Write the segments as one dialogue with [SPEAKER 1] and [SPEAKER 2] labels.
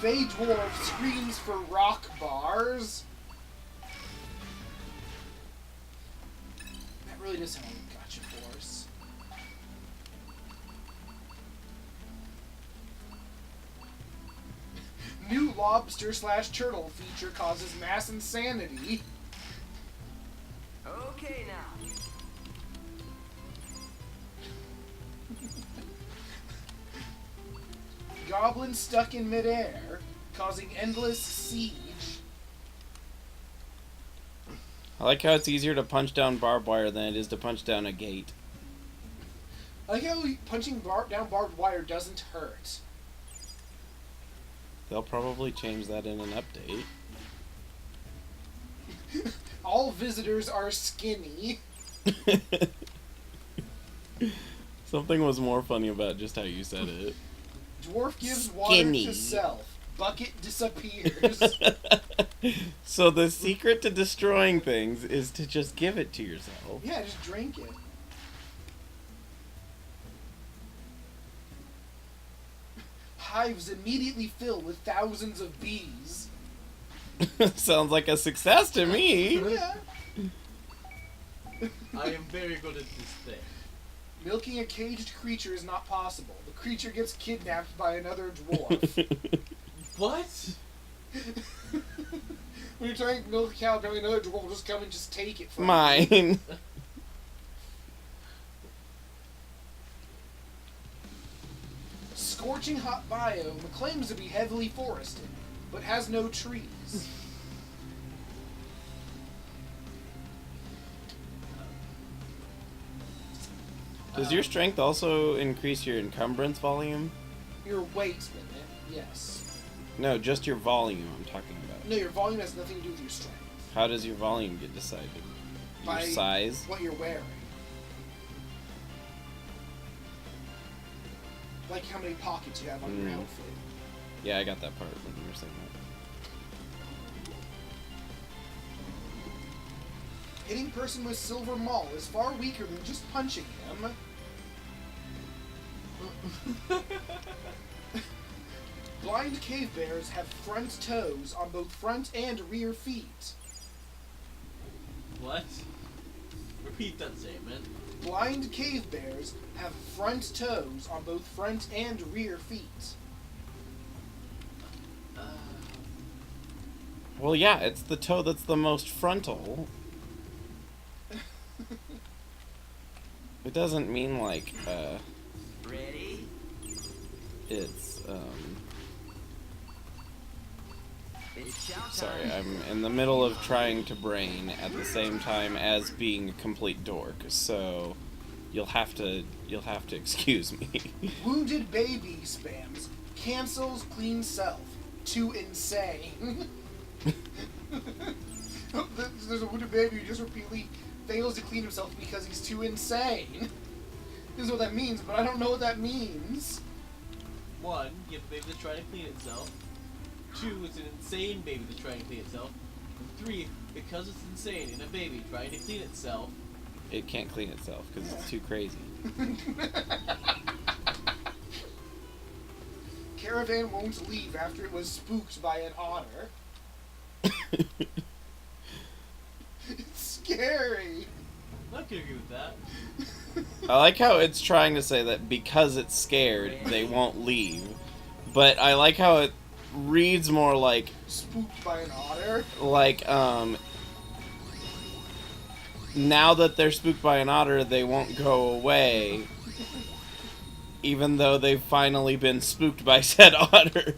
[SPEAKER 1] Fey Dwarf screams for rock bars. That really does sound like a gotcha force. New lobster/turtle feature causes mass insanity.
[SPEAKER 2] Okay now.
[SPEAKER 1] Goblin stuck in midair, causing endless siege.
[SPEAKER 3] I like how it's easier to punch down barbed wire than it is to punch down a gate.
[SPEAKER 1] I like how punching down barbed wire doesn't hurt.
[SPEAKER 3] They'll probably change that in an update.
[SPEAKER 1] All visitors are skinny.
[SPEAKER 3] Something was more funny about just how you said it.
[SPEAKER 1] Dwarf gives
[SPEAKER 3] Skinny.
[SPEAKER 1] water to self. Bucket disappears.
[SPEAKER 3] So the secret to destroying things is to just give it to yourself.
[SPEAKER 1] Yeah, just drink it. Hives immediately fill with thousands of bees.
[SPEAKER 3] Sounds like a success to me.
[SPEAKER 1] Yeah.
[SPEAKER 4] I am very good at this thing.
[SPEAKER 1] Milking a caged creature is not possible. The creature gets kidnapped by another dwarf.
[SPEAKER 4] What?
[SPEAKER 1] When you're trying to milk a cow, apparently another dwarf will just come and just take it from you.
[SPEAKER 3] Mine.
[SPEAKER 1] Scorching hot biome claims to be heavily forested, but has no trees.
[SPEAKER 3] Does your strength also increase your encumbrance volume?
[SPEAKER 1] Your weight limit, yes.
[SPEAKER 3] No, just your volume I'm talking about.
[SPEAKER 1] No, your volume has nothing to do with your strength.
[SPEAKER 3] How does your volume get decided? Your
[SPEAKER 1] By
[SPEAKER 3] size?
[SPEAKER 1] what you're wearing. Like how many pockets you have on your outfit.
[SPEAKER 3] Yeah, I got that part when you were saying that.
[SPEAKER 1] Hitting person with silver maul is far weaker than just punching him. Blind cave bears have front toes on both front and rear feet.
[SPEAKER 4] What? Repeat that statement.
[SPEAKER 1] Blind cave bears have front toes on both front and rear feet.
[SPEAKER 3] Well, yeah, it's the toe that's the most frontal. It doesn't mean like,
[SPEAKER 2] Ready?
[SPEAKER 3] it's,
[SPEAKER 2] It's shout
[SPEAKER 3] sorry,
[SPEAKER 2] time.
[SPEAKER 3] I'm in the middle of trying to brain at the same time as being a complete dork, so you'll have to excuse me.
[SPEAKER 1] Wounded baby spams. Cancels clean self. Too insane. There's a wounded baby who just repeatedly fails to clean himself because he's too insane. This is what that means, but I don't know what that means.
[SPEAKER 4] 1, you have a baby that's trying to clean itself. 2, it's an insane baby that's trying to clean itself. And 3, because it's insane and a baby trying to clean itself.
[SPEAKER 3] It can't clean itself because it's too crazy.
[SPEAKER 1] Caravan won't leave after it was spooked by an otter. It's scary.
[SPEAKER 4] I can agree with that.
[SPEAKER 3] I like how it's trying to say that because it's scared, they won't leave. But I like how it reads more like,
[SPEAKER 1] Spooked by an otter?
[SPEAKER 3] now that they're spooked by an otter, they won't go away. Even though they've finally been spooked by said otter.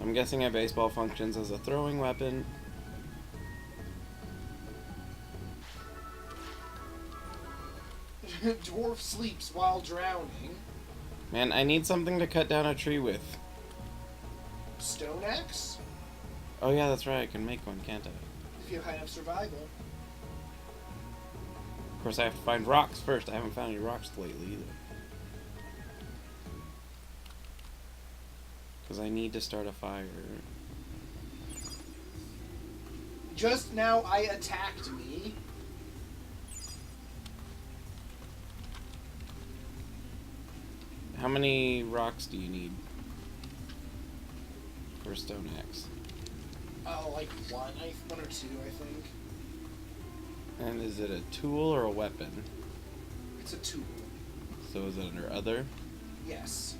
[SPEAKER 3] I'm guessing a baseball functions as a throwing weapon.
[SPEAKER 1] Dwarf sleeps while drowning.
[SPEAKER 3] Man, I need something to cut down a tree with.
[SPEAKER 1] Stone axe?
[SPEAKER 3] Oh yeah, that's right, I can make one, can't I?
[SPEAKER 1] If you have high enough survival.
[SPEAKER 3] Of course, I have to find rocks first. I haven't found any rocks lately either. Because I need to start a fire.
[SPEAKER 1] Just now I attacked me.
[SPEAKER 3] How many rocks do you need for a stone axe?
[SPEAKER 1] Oh, like one or two, I think.
[SPEAKER 3] And is it a tool or a weapon?
[SPEAKER 1] It's a tool.
[SPEAKER 3] So is it under other?
[SPEAKER 1] Yes.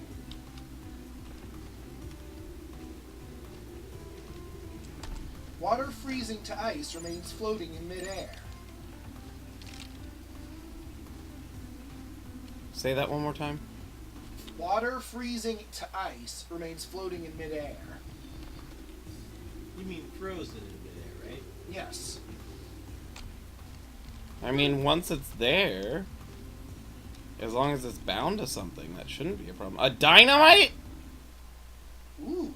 [SPEAKER 1] Water freezing to ice remains floating in midair.
[SPEAKER 3] Say that one more time.
[SPEAKER 1] Water freezing to ice remains floating in midair.
[SPEAKER 4] You mean frozen in midair, right?
[SPEAKER 1] Yes.
[SPEAKER 3] I mean, once it's there, as long as it's bound to something, that shouldn't be a problem. A dynamite?
[SPEAKER 1] Ooh,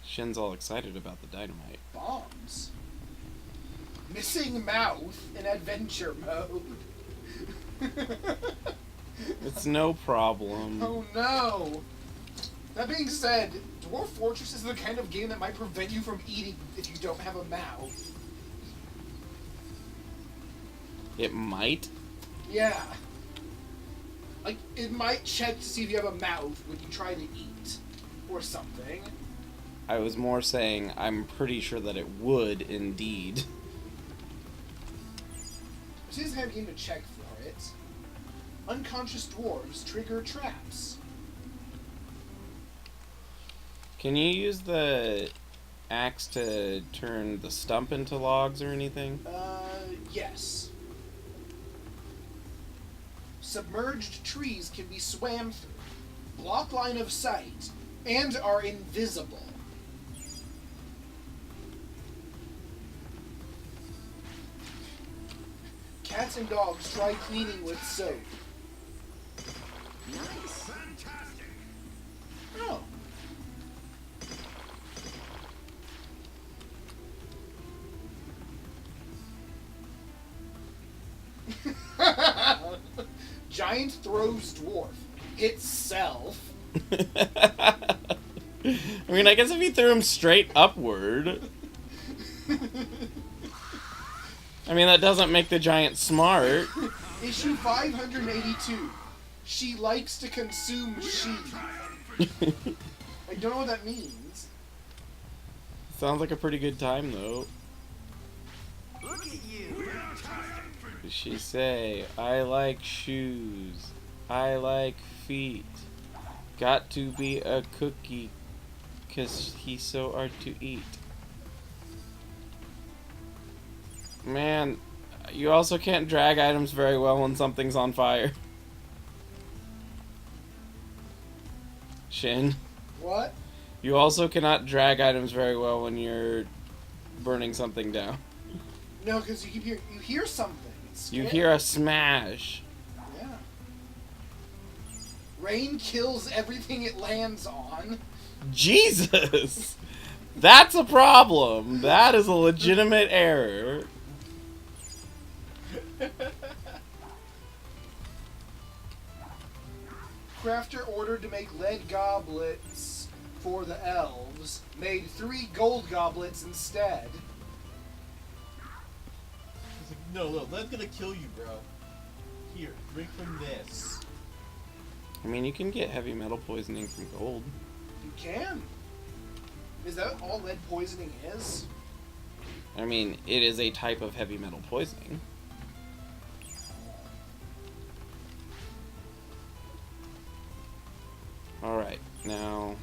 [SPEAKER 3] Shin's all excited about the dynamite.
[SPEAKER 1] bombs. Missing mouth in adventure mode.
[SPEAKER 3] It's no problem.
[SPEAKER 1] Oh no! That being said, Dwarf Fortress is the kind of game that might prevent you from eating if you don't have a mouth.
[SPEAKER 3] It might.
[SPEAKER 1] Yeah. Like, it might check to see if you have a mouth when you try to eat. Or something.
[SPEAKER 3] I was more saying I'm pretty sure that it would indeed.
[SPEAKER 1] She doesn't have a game to check for it. Unconscious dwarves trigger traps.
[SPEAKER 3] Can you use the axe to turn the stump into logs or anything?
[SPEAKER 1] Yes. Submerged trees can be swam through, block line of sight, and are invisible. Cats and dogs try cleaning with soap.
[SPEAKER 2] Nice.
[SPEAKER 1] Oh. Giant throws dwarf. Itself.
[SPEAKER 3] I mean, I guess if you threw him straight upward. I mean, that doesn't make the giant smart.
[SPEAKER 1] Issue 582. She likes to consume sheep. I don't know what that means.
[SPEAKER 3] Sounds like a pretty good time, though.
[SPEAKER 2] Look at you.
[SPEAKER 3] Does she say, I like shoes, I like feet, got to be a cookie, 'cause he's so hard to eat. Man, you also can't drag items very well when something's on fire. Shin,
[SPEAKER 1] What?
[SPEAKER 3] you also cannot drag items very well when you're burning something down.
[SPEAKER 1] No, because you hear something. It's
[SPEAKER 3] You
[SPEAKER 1] scary.
[SPEAKER 3] hear a smash.
[SPEAKER 1] Yeah. Rain kills everything it lands on.
[SPEAKER 3] Jesus! That's a problem. That is a legitimate error.
[SPEAKER 1] Crafter ordered to make lead goblets for the elves. Made 3 gold goblets instead.
[SPEAKER 4] He's like, no, that's gonna kill you, bro. Here, drink from this.
[SPEAKER 3] I mean, you can get heavy metal poisoning from gold.
[SPEAKER 1] You can. Is that all lead poisoning is?
[SPEAKER 3] I mean, it is a type of heavy metal poisoning. Alright, now...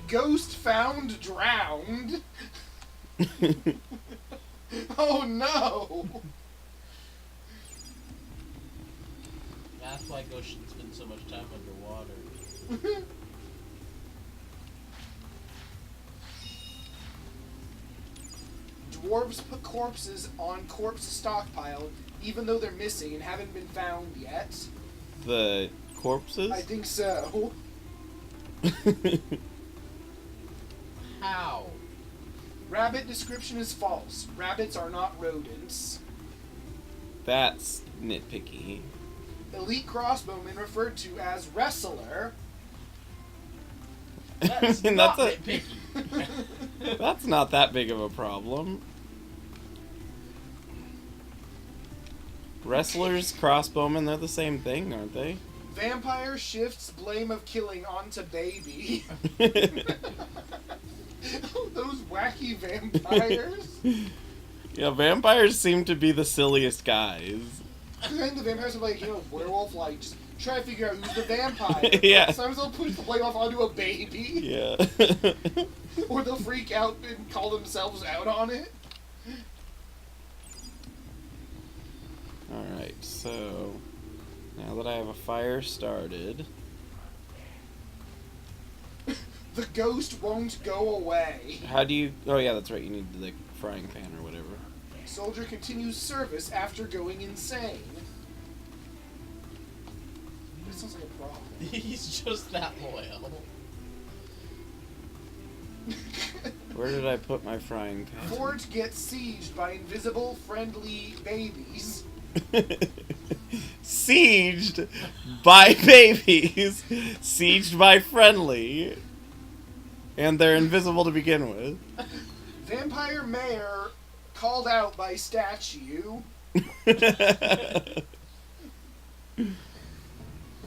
[SPEAKER 1] Ghost found drowned. Oh no!
[SPEAKER 4] That's why ghosts shouldn't spend so much time underwater.
[SPEAKER 1] Dwarves put corpses on corpse stockpile, even though they're missing and haven't been found yet.
[SPEAKER 3] The corpses?
[SPEAKER 1] I think so.
[SPEAKER 4] How?
[SPEAKER 1] Rabbit description is false. Rabbits are not rodents.
[SPEAKER 3] That's nitpicky.
[SPEAKER 1] Elite crossbowman referred to as wrestler.
[SPEAKER 4] That's
[SPEAKER 3] And
[SPEAKER 4] not
[SPEAKER 3] that's
[SPEAKER 4] nitpicky.
[SPEAKER 3] That's not that big of a problem. Wrestlers, crossbowmen, they're the same thing, aren't they?
[SPEAKER 1] Vampire shifts blame of killing onto baby. Those wacky vampires.
[SPEAKER 3] Yeah, vampires seem to be the silliest guys.
[SPEAKER 1] And the vampires are like, werewolf, like, just try to figure out who's the vampire.
[SPEAKER 3] Yeah.
[SPEAKER 1] Sometimes they'll push the blame off onto a baby.
[SPEAKER 3] Yeah.
[SPEAKER 1] Or they'll freak out and call themselves out on it.
[SPEAKER 3] Alright, so now that I have a fire started.
[SPEAKER 1] The ghost won't go away.
[SPEAKER 3] How do you... Oh yeah, that's right, you need the frying pan or whatever.
[SPEAKER 1] Soldier continues service after going insane. That sounds like a problem.
[SPEAKER 4] He's just that loyal.
[SPEAKER 3] Where did I put my frying pan?
[SPEAKER 1] Fort gets sieged by invisible friendly babies.
[SPEAKER 3] Sieged by babies. Sieged by friendly. And they're invisible to begin with.
[SPEAKER 1] Vampire mayor called out by statue.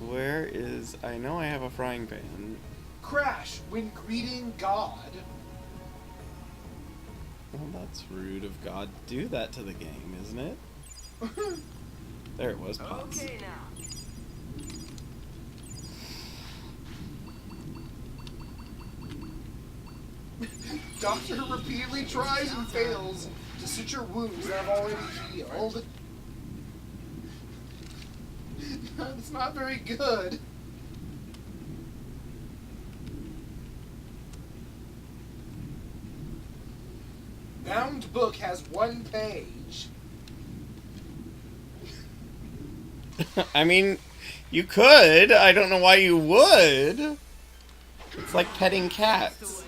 [SPEAKER 3] Where is... I know I have a frying pan.
[SPEAKER 1] Crash when greeting God.
[SPEAKER 3] Well, that's rude of God to do that to the game, isn't it? There it was, Pops.
[SPEAKER 2] Okay now.
[SPEAKER 1] Doctor repeatedly tries and fails to suture wounds that have already healed. It's not very good. Bound book has 1 page.
[SPEAKER 3] I mean, you could. I don't know why you would. It's like petting cats.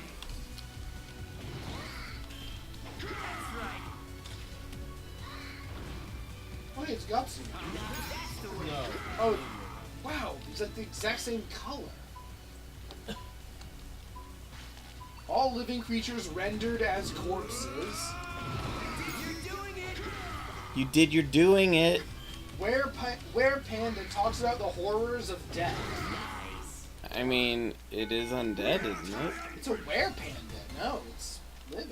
[SPEAKER 1] Oh, hey, it's Gotsu.
[SPEAKER 4] No.
[SPEAKER 1] Oh, wow, he's like the exact same color. All living creatures rendered as corpses.
[SPEAKER 3] You did, you're doing it.
[SPEAKER 1] Where Panda talks about the horrors of death.
[SPEAKER 3] I mean, it is undead, isn't it?
[SPEAKER 1] It's a were panda. No, it's living.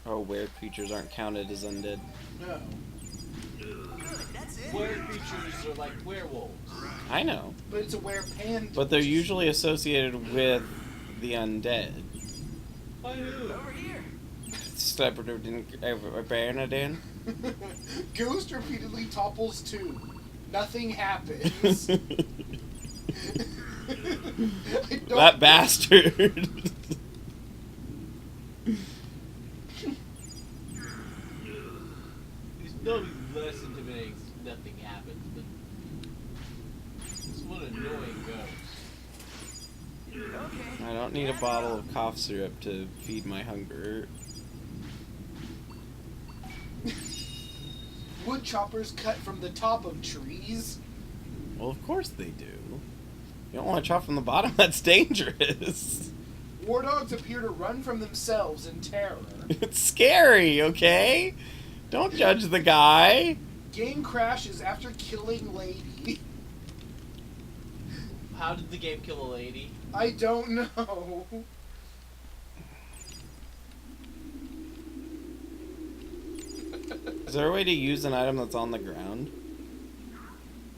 [SPEAKER 3] Oh, were creatures aren't counted as undead.
[SPEAKER 1] No.
[SPEAKER 4] Were creatures are like werewolves.
[SPEAKER 3] I know.
[SPEAKER 1] But it's a were panda.
[SPEAKER 3] But they're usually associated with the undead.
[SPEAKER 4] By who?
[SPEAKER 2] Over here.
[SPEAKER 3] Bernadine?
[SPEAKER 1] Ghost repeatedly topples 2. Nothing happens.
[SPEAKER 3] That bastard.
[SPEAKER 4] He's no less intimidating. Nothing happens, but it's one annoying ghost.
[SPEAKER 2] Okay.
[SPEAKER 3] I don't need a bottle of cough syrup to feed my hunger.
[SPEAKER 1] Wood choppers cut from the top of trees.
[SPEAKER 3] Well, of course they do. You don't want to chop from the bottom, that's dangerous.
[SPEAKER 1] War dogs appear to run from themselves in terror.
[SPEAKER 3] It's scary, okay? Don't judge the guy.
[SPEAKER 1] Game crashes after killing lady.
[SPEAKER 4] How did the game kill a lady?
[SPEAKER 1] I don't know.
[SPEAKER 3] Is there a way to use an item that's on the ground?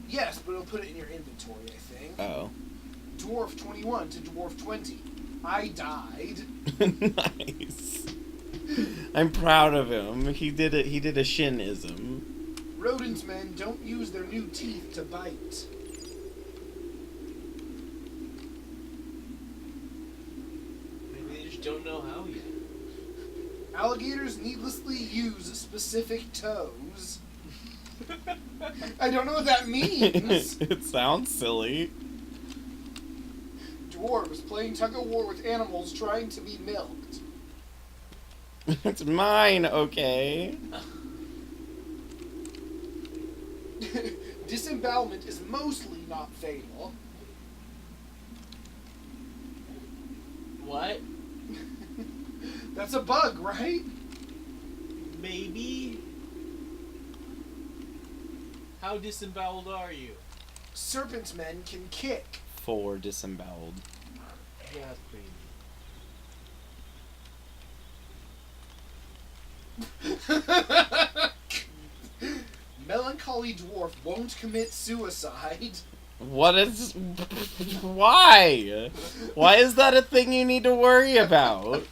[SPEAKER 1] Yes, but it'll put it in your inventory, I think.
[SPEAKER 3] Oh.
[SPEAKER 1] Dwarf 21 to Dwarf 20. I died.
[SPEAKER 3] Nice. I'm proud of him. He did a shin-ism.
[SPEAKER 1] Rodent men don't use their new teeth to bite.
[SPEAKER 4] Maybe they just don't know how yet.
[SPEAKER 1] Alligators needlessly use specific toes. I don't know what that means.
[SPEAKER 3] It sounds silly.
[SPEAKER 1] Dwarves playing tug-of-war with animals trying to be milked.
[SPEAKER 3] It's mine, okay?
[SPEAKER 1] Disembowelment is mostly not fatal.
[SPEAKER 4] What?
[SPEAKER 1] That's a bug, right?
[SPEAKER 4] Maybe. How disemboweled are you?
[SPEAKER 1] Serpent men can kick.
[SPEAKER 3] 4 disemboweled.
[SPEAKER 4] Yeah, that's pretty.
[SPEAKER 1] Melancholy dwarf won't commit suicide.
[SPEAKER 3] What is... Why? Why is that a thing you need to worry about?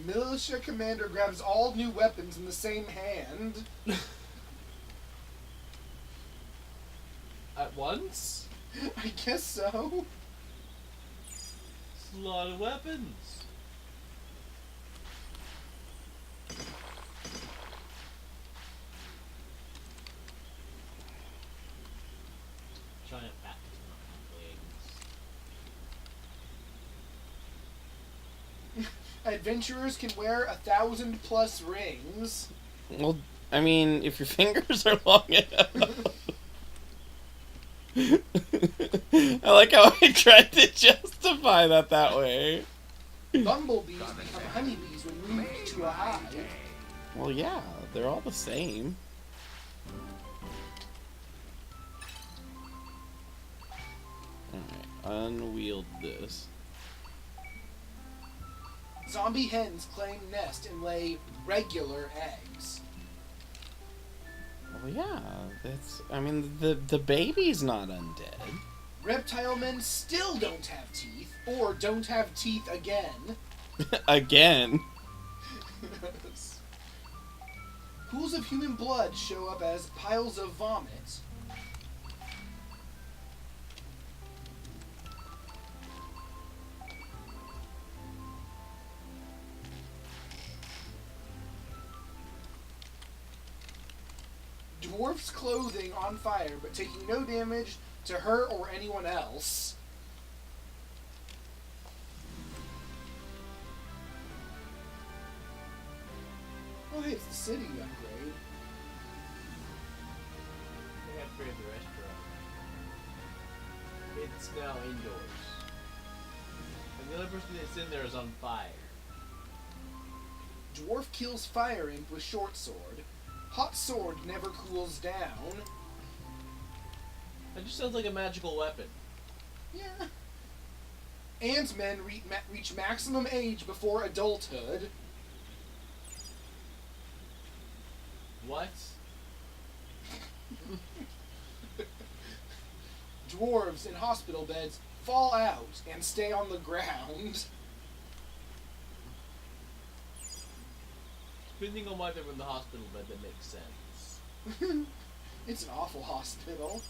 [SPEAKER 1] Militia commander grabs all new weapons in the same hand.
[SPEAKER 4] At once?
[SPEAKER 1] I guess so.
[SPEAKER 4] It's a lot of weapons. Giant bat wings.
[SPEAKER 1] Adventurers can wear 1,000+ rings.
[SPEAKER 3] Well, I mean, if your fingers are long enough. I like how I tried to justify that way.
[SPEAKER 1] Bumblebees become honeybees when moved to a hive.
[SPEAKER 3] Well, yeah, they're all the same. Alright, unwield this.
[SPEAKER 1] Zombie hens claim nest and lay regular eggs.
[SPEAKER 3] Well, yeah, that's... I mean, the baby's not undead.
[SPEAKER 1] Reptile men still don't have teeth, or don't have teeth again.
[SPEAKER 3] Again.
[SPEAKER 1] Pools of human blood show up as piles of vomit. Dwarf's clothing on fire, but taking no damage to her or anyone else. Oh, hey, it's the city upgrade.
[SPEAKER 4] They upgraded the restaurant. It's now indoors. And the other person that's in there is on fire.
[SPEAKER 1] Dwarf kills fire imp with short sword. Hot sword never cools down.
[SPEAKER 4] That just sounds like a magical weapon.
[SPEAKER 1] Yeah. Ant-men reach maximum age before adulthood.
[SPEAKER 4] What?
[SPEAKER 1] Dwarves in hospital beds fall out and stay on the ground.
[SPEAKER 4] Depending on why they're in the hospital bed, that makes sense.
[SPEAKER 1] It's an awful hospital.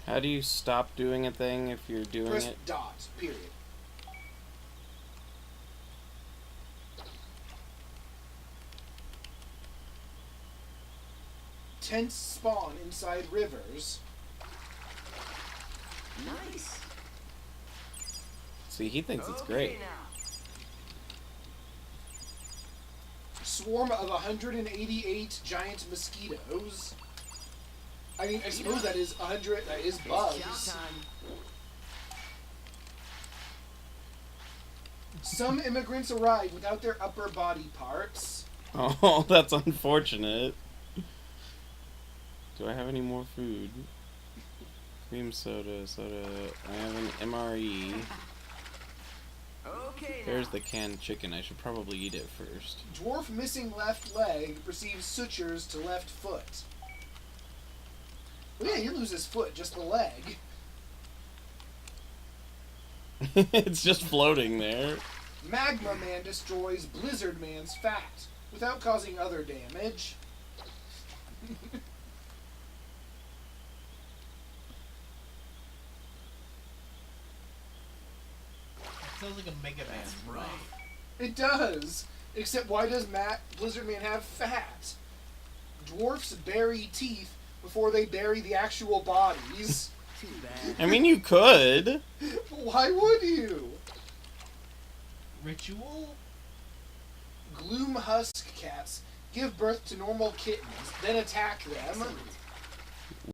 [SPEAKER 3] How do you stop doing a thing if you're doing
[SPEAKER 1] Press
[SPEAKER 3] it?
[SPEAKER 1] dot, period. Tents spawn inside rivers.
[SPEAKER 2] Nice.
[SPEAKER 3] See, he thinks it's
[SPEAKER 2] Okay
[SPEAKER 3] great.
[SPEAKER 2] now.
[SPEAKER 1] Swarm of 188 giant mosquitoes. I mean, I suppose that is 100. That is
[SPEAKER 2] It's
[SPEAKER 1] bugs.
[SPEAKER 2] chow time.
[SPEAKER 1] Some immigrants arrive without their upper body parts.
[SPEAKER 3] Oh, that's unfortunate. Do I have any more food? Cream soda. I have an MRE.
[SPEAKER 2] Okay
[SPEAKER 3] There's
[SPEAKER 2] now.
[SPEAKER 3] the canned chicken. I should probably eat it first.
[SPEAKER 1] Dwarf missing left leg receives sutures to left foot. Well, yeah, he loses foot, just the leg.
[SPEAKER 3] It's just floating there.
[SPEAKER 1] Magma Man destroys Blizzard Man's fat without causing other damage.
[SPEAKER 4] Sounds like a Mega Man.
[SPEAKER 2] That's rough.
[SPEAKER 1] It does. Except why does Blizzard Man have fat? Dwarfs bury teeth before they bury the actual bodies.
[SPEAKER 2] Too bad.
[SPEAKER 3] I mean, you could.
[SPEAKER 1] Why would you?
[SPEAKER 4] Ritual?
[SPEAKER 1] Gloom husk cats give birth to normal kittens, then attack them.
[SPEAKER 2] Excellent.